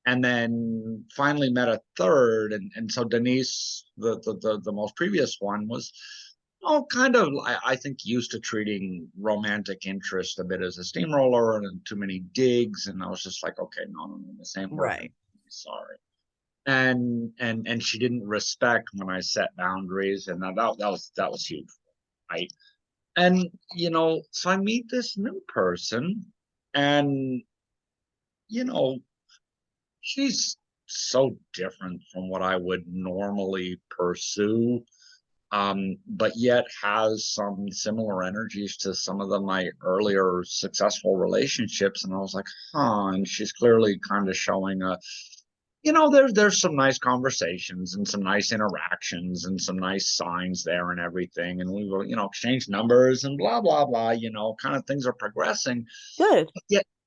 S4: and then finally met a third. And so Denise, the most previous one was kind of, I think, used to treating romantic interest a bit as a steamroller and too many digs. And I was just like, okay, no, this ain't working.
S1: Right.
S4: Sorry. And she didn't respect when I set boundaries, and that was huge, right? And you know, so I meet this new person, and you know, she's so different from what I would normally pursue, but yet has some similar energies to some of my earlier successful relationships. And I was like, huh. And she's clearly kind of showing there's some nice conversations and some nice interactions and some nice signs there and everything. And we will, exchange numbers and blah, blah, blah, kind of things are progressing.
S1: Good.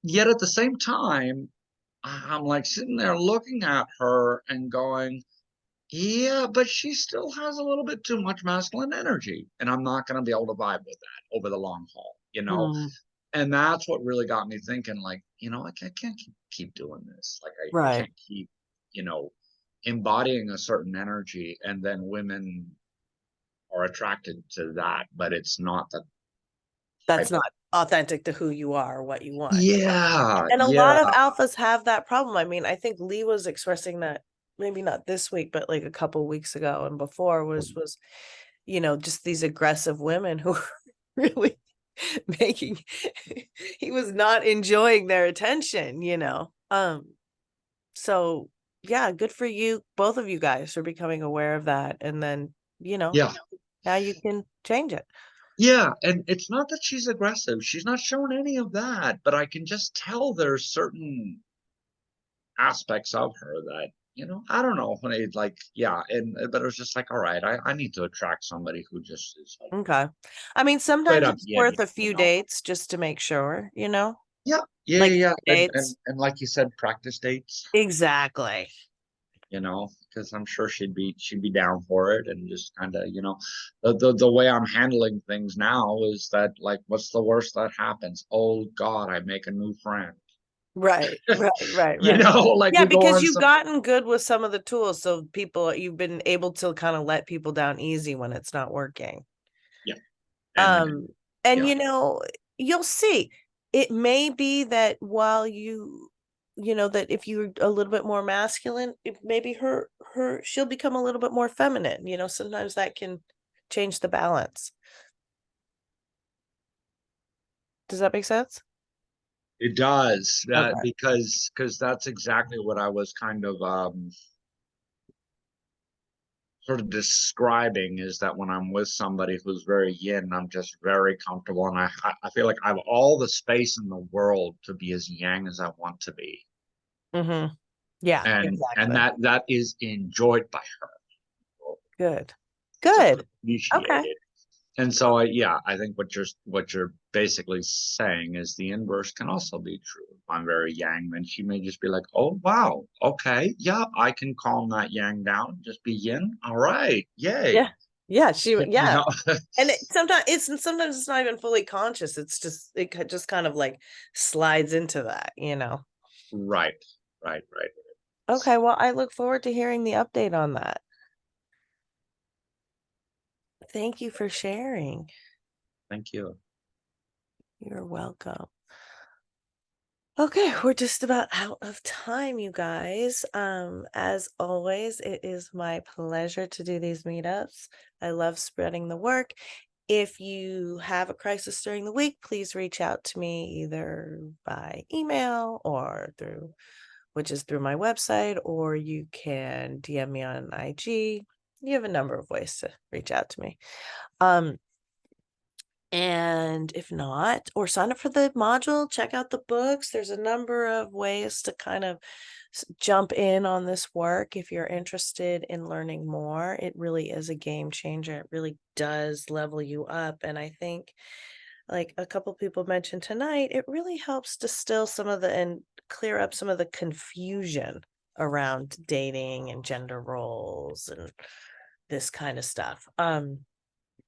S4: Yet at the same time, I'm like sitting there looking at her and going, yeah, but she still has a little bit too much masculine energy. And I'm not going to be able to vibe with that over the long haul.
S1: Mm,
S4: And that's what really got me thinking, like, I can't keep doing this. Like, I
S1: right.
S4: can't keep, embodying a certain energy, and then women are attracted to that, but it's not the
S1: That's
S4: type of.
S1: not authentic to who you are or what you want.
S4: Yeah,
S1: And a
S4: yeah.
S1: lot of alphas have that problem. I mean, I think Lee was expressing that maybe not this week, but like a couple weeks ago and before was just these aggressive women who were really making he was not enjoying their attention. So yeah, good for you, both of you guys, for becoming aware of that and then
S4: Yeah.
S1: now you can change it.
S4: Yeah, and it's not that she's aggressive. She's not showing any of that, but I can just tell there's certain aspects of her that, I don't know, when it like, yeah, but it was just like, all right, I need to attract somebody who just is like
S1: Okay. I mean,
S4: straight
S1: sometimes
S4: up
S1: it's
S4: yin,
S1: worth a few dates just to make sure,
S4: Yeah, yeah,
S1: like
S4: yeah, yeah.
S1: dates.
S4: And like you said, practice dates,
S1: Exactly.
S4: because I'm sure she'd be down for it, and just kind of, the way I'm handling things now is that, like, what's the worst that happens? Oh God, I make a new friend.
S1: Right.
S4: Like
S1: Yeah,
S4: we go
S1: because
S4: on
S1: you've
S4: some,
S1: gotten good with some of the tools, so you've been able to kind of let people down easy when it's not working.
S4: yeah, and
S1: And
S4: yeah.
S1: you'll see. It may be that while that if you're a little bit more masculine, maybe she'll become a little bit more feminine. Sometimes that can change the balance. Does that make sense?
S4: It does that,
S1: Okay.
S4: because that's exactly what I was kind of sort of describing, is that when I'm with somebody who's very yin, I'm just very comfortable, and I feel like I have all the space in the world to be as yang as I want to be,
S1: Mm-hmm. Yeah,
S4: and
S1: exactly.
S4: that is enjoyed by her.
S1: Good.
S4: It's
S1: Good. Okay.
S4: appreciated. And so I think what you're basically saying is the inverse can also be true. If I'm very yang, then she may just be like, oh wow, okay, yeah, I can calm that yang down, just be yin. All right, yay.
S1: Yeah. Yeah.
S4: You know,
S1: And sometimes it's not even fully conscious. It's just, just kind of like slides into that.
S4: right, right.
S1: Okay. Well, I look forward to hearing the update on that. Thank you for sharing.
S4: Thank you.
S1: You're welcome. Okay, we're just about out of time, you guys. As always, it is my pleasure to do these meetups. I love spreading the work. If you have a crisis during the week, please reach out to me either by email or which is through my website, or you can DM me on IG. You have a number of ways to reach out to me. And if not, or sign up for the module, check out the books. There's a number of ways to kind of jump in on this work if you're interested in learning more. It really is a game changer. It really does level you up. And I think, like a couple people mentioned tonight, it really helps distill and clear up some of the confusion around dating and gender roles and this kind of stuff.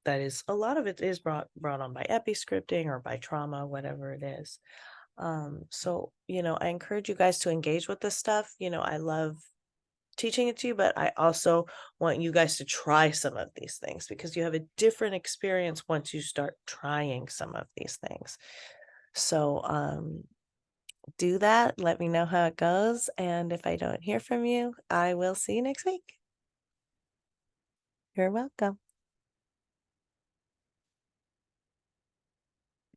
S1: That is, a lot of it is brought on by epi-scripting or by trauma, whatever it is. So I encourage you guys to engage with this stuff. I love teaching it to you, but I also want you guys to try some of these things, because you have a different experience once you start trying some of these things. So do that. Let me know how it goes, and if I don't hear from you, I will see you next week. You're welcome.